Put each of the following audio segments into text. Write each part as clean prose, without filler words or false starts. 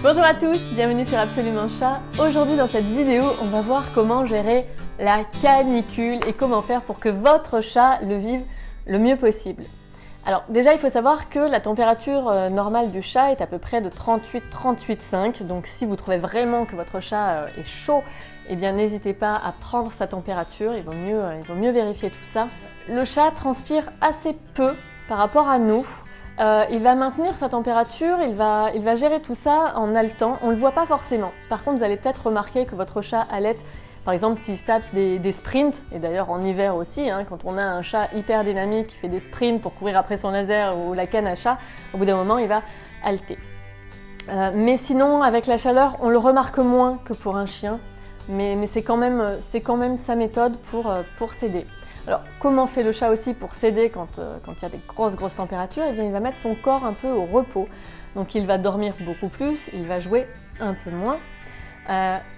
Bonjour à tous, bienvenue sur Absolument Chat. Aujourd'hui dans cette vidéo, on va voir comment gérer la canicule et comment faire pour que votre chat le vive le mieux possible. Alors déjà il faut savoir que la température normale du chat est à peu près de 38-38,5, donc si vous trouvez vraiment que votre chat est chaud, eh bien n'hésitez pas à prendre sa température, il vaut mieux vérifier tout ça. Le chat transpire assez peu par rapport à nous. Il va maintenir sa température, il va gérer tout ça en haletant, on ne le voit pas forcément. Par contre, vous allez peut-être remarquer que votre chat halète, par exemple s'il se tape des sprints, et d'ailleurs en hiver aussi, quand on a un chat hyper dynamique qui fait des sprints pour courir après son laser ou la canne à chat, au bout d'un moment il va halter. Mais sinon, avec la chaleur, on le remarque moins que pour un chien, mais c'est quand même sa méthode pour s'aider. Alors, comment fait le chat aussi pour s'aider quand il y a des grosses températures? Eh bien, il va mettre son corps un peu au repos. Donc, il va dormir beaucoup plus, il va jouer un peu moins.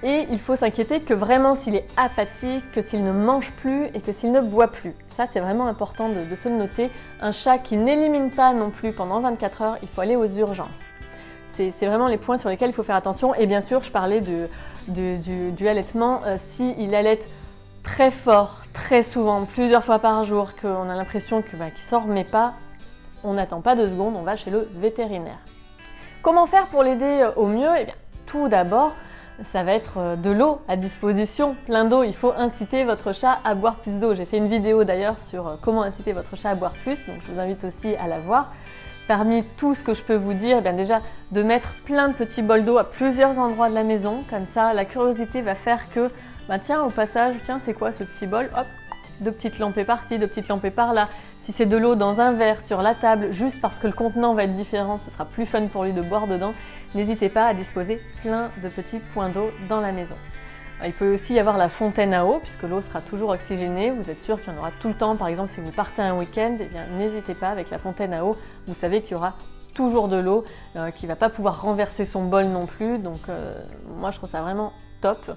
Et il faut s'inquiéter que vraiment s'il est apathique, que s'il ne mange plus et que s'il ne boit plus. Ça, c'est vraiment important de se le noter. Un chat qui n'élimine pas non plus pendant 24 heures, il faut aller aux urgences. C'est vraiment les points sur lesquels il faut faire attention. Et bien sûr, je parlais du allaitement. S'il allaite très fort, très souvent, plusieurs fois par jour, qu'on a l'impression qu'il ne sort mais pas, on n'attend pas 2 secondes, on va chez le vétérinaire. Comment faire pour l'aider au mieux? Eh bien, tout d'abord, ça va être de l'eau à disposition, plein d'eau. Il faut inciter votre chat à boire plus d'eau. J'ai fait une vidéo d'ailleurs sur comment inciter votre chat à boire plus, donc je vous invite aussi à la voir. Parmi tout ce que je peux vous dire, eh bien déjà de mettre plein de petits bols d'eau à plusieurs endroits de la maison, comme ça la curiosité va faire que tiens, au passage, tiens, c'est quoi ce petit bol? Hop, 2 petites lampées par-ci, 2 petites lampées par-là. Si c'est de l'eau dans un verre sur la table, juste parce que le contenant va être différent, ce sera plus fun pour lui de boire dedans, n'hésitez pas à disposer plein de petits points d'eau dans la maison. Il peut aussi y avoir la fontaine à eau, puisque l'eau sera toujours oxygénée. Vous êtes sûr qu'il y en aura tout le temps. Par exemple, si vous partez un week-end, eh bien, n'hésitez pas avec la fontaine à eau. Vous savez qu'il y aura toujours de l'eau, qui ne va pas pouvoir renverser son bol non plus. Donc, moi, je trouve ça vraiment top.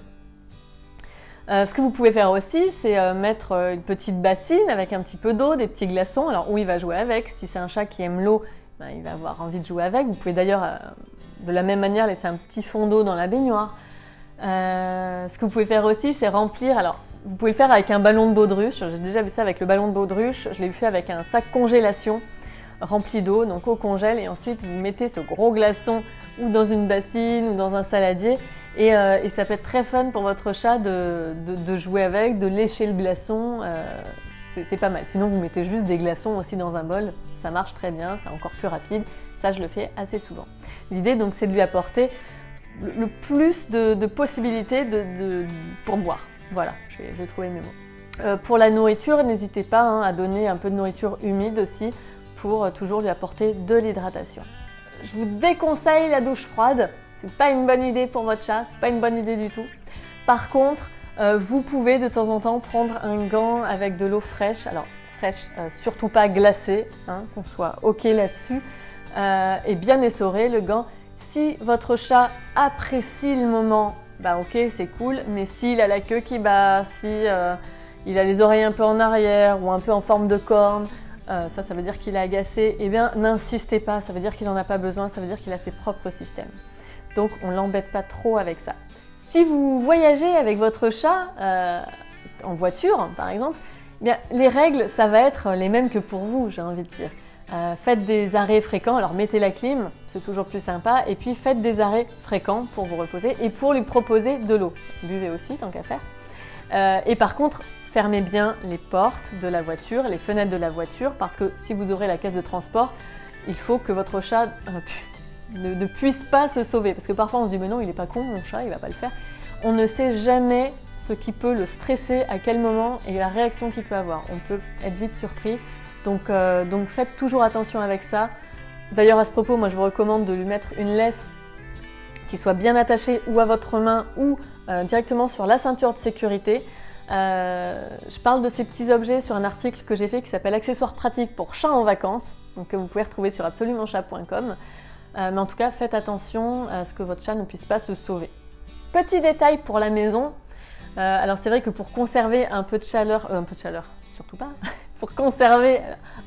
Ce que vous pouvez faire aussi, c'est mettre une petite bassine avec un petit peu d'eau, des petits glaçons. Alors, où il va jouer avec. Si c'est un chat qui aime l'eau, il va avoir envie de jouer avec. Vous pouvez d'ailleurs, de la même manière, laisser un petit fond d'eau dans la baignoire. Ce que vous pouvez faire aussi, c'est remplir. Alors, vous pouvez le faire avec un ballon de baudruche. J'ai déjà vu ça avec le ballon de baudruche. Je l'ai fait avec un sac congélation rempli d'eau, donc eau congèle. Et ensuite, vous mettez ce gros glaçon ou dans une bassine ou dans un saladier. Et ça peut être très fun pour votre chat de jouer avec, de lécher le glaçon. C'est pas mal. Sinon, vous mettez juste des glaçons aussi dans un bol. Ça marche très bien, c'est encore plus rapide. Ça, je le fais assez souvent. L'idée, donc, c'est de lui apporter le plus de possibilités pour boire. Voilà, je vais trouver mes mots. Pour la nourriture, n'hésitez pas à donner un peu de nourriture humide aussi pour toujours lui apporter de l'hydratation. Je vous déconseille la douche froide. C'est pas une bonne idée pour votre chat, c'est pas une bonne idée du tout. Par contre, vous pouvez de temps en temps prendre un gant avec de l'eau fraîche. Alors fraîche, surtout pas glacée, qu'on soit ok là-dessus, et bien essoré le gant. Si votre chat apprécie le moment, ok, c'est cool, mais s'il a la queue qui bat, si il a les oreilles un peu en arrière ou un peu en forme de corne, ça veut dire qu'il est agacé, eh bien n'insistez pas, ça veut dire qu'il n'en a pas besoin, ça veut dire qu'il a ses propres systèmes. Donc on ne l'embête pas trop avec ça. Si vous voyagez avec votre chat en voiture par exemple, eh bien, les règles ça va être les mêmes que pour vous, j'ai envie de dire. Faites des arrêts fréquents, alors mettez la clim, c'est toujours plus sympa, et puis faites des arrêts fréquents pour vous reposer et pour lui proposer de l'eau. Buvez aussi tant qu'à faire. Et par contre, fermez bien les portes de la voiture, les fenêtres de la voiture, parce que si vous aurez la caisse de transport, il faut que votre chat ne puisse pas se sauver. Parce que parfois on se dit mais non, il n'est pas con mon chat, il va pas le faire. On ne sait jamais ce qui peut le stresser, à quel moment et la réaction qu'il peut avoir. On peut être vite surpris. Donc faites toujours attention avec ça. D'ailleurs à ce propos, moi je vous recommande de lui mettre une laisse qui soit bien attachée ou à votre main ou directement sur la ceinture de sécurité. Je parle de ces petits objets sur un article que j'ai fait qui s'appelle Accessoires pratiques pour chats en vacances, donc que vous pouvez retrouver sur absolumentchat.com. Mais en tout cas, faites attention à ce que votre chat ne puisse pas se sauver. Petit détail pour la maison. Alors c'est vrai que pour conserver un peu de chaleur, surtout pas, pour conserver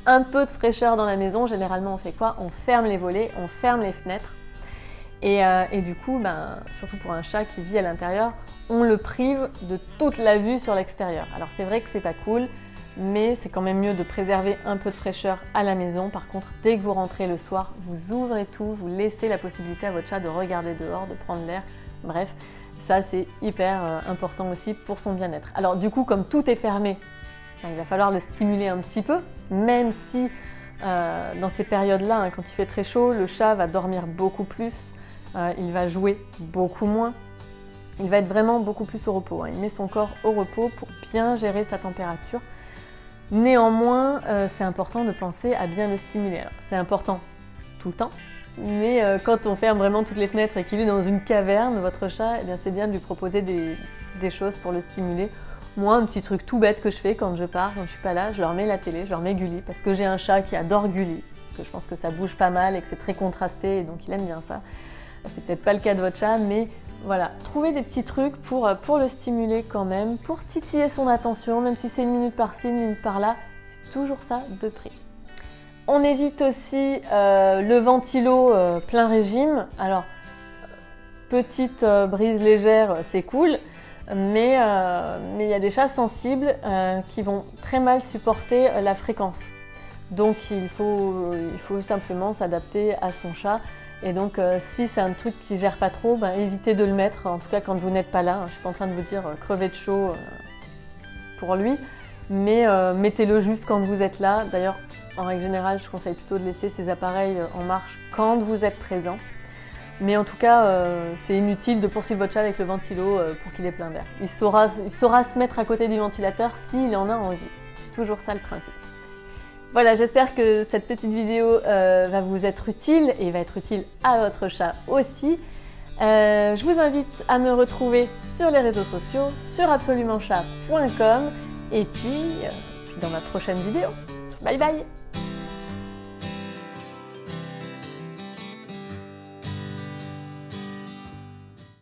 un peu de fraîcheur dans la maison, généralement on fait quoi? On ferme les volets, on ferme les fenêtres. Et du coup, surtout pour un chat qui vit à l'intérieur, on le prive de toute la vue sur l'extérieur. Alors c'est vrai que c'est pas cool, mais c'est quand même mieux de préserver un peu de fraîcheur à la maison. Par contre, dès que vous rentrez le soir, vous ouvrez tout, vous laissez la possibilité à votre chat de regarder dehors, de prendre l'air, bref, ça c'est hyper important aussi pour son bien-être. Alors du coup, comme tout est fermé, il va falloir le stimuler un petit peu, même si dans ces périodes-là, quand il fait très chaud, le chat va dormir beaucoup plus, il va jouer beaucoup moins, il va être vraiment beaucoup plus au repos. Il met son corps au repos pour bien gérer sa température. Néanmoins, c'est important de penser à bien le stimuler. C'est important tout le temps, mais quand on ferme vraiment toutes les fenêtres et qu'il est dans une caverne, votre chat, eh bien, c'est bien de lui proposer des choses pour le stimuler. Moi, un petit truc tout bête que je fais quand je pars, quand je suis pas là, je leur mets la télé, je leur mets Gulli, parce que j'ai un chat qui adore Gulli, parce que je pense que ça bouge pas mal et que c'est très contrasté, et donc il aime bien ça. C'est peut-être pas le cas de votre chat, mais voilà, trouvez des petits trucs pour le stimuler quand même, pour titiller son attention, même si c'est 1 minute par-ci, 1 minute par-là, c'est toujours ça de prix. On évite aussi le ventilo plein régime. Alors, petite brise légère, c'est cool, mais il y a des chats sensibles qui vont très mal supporter la fréquence. Donc il faut simplement s'adapter à son chat. Et donc si c'est un truc qui gère pas trop, évitez de le mettre, en tout cas quand vous n'êtes pas là. Je suis pas en train de vous dire crever de chaud pour lui, mais mettez-le juste quand vous êtes là. D'ailleurs, en règle générale, je conseille plutôt de laisser ces appareils en marche quand vous êtes présent. Mais en tout cas, c'est inutile de poursuivre votre chat avec le ventilo pour qu'il ait plein d'air. Il saura se mettre à côté du ventilateur s'il en a envie. C'est toujours ça le principe. Voilà, j'espère que cette petite vidéo va vous être utile et va être utile à votre chat aussi. Je vous invite à me retrouver sur les réseaux sociaux, sur absolumentchat.com et puis dans ma prochaine vidéo. Bye bye!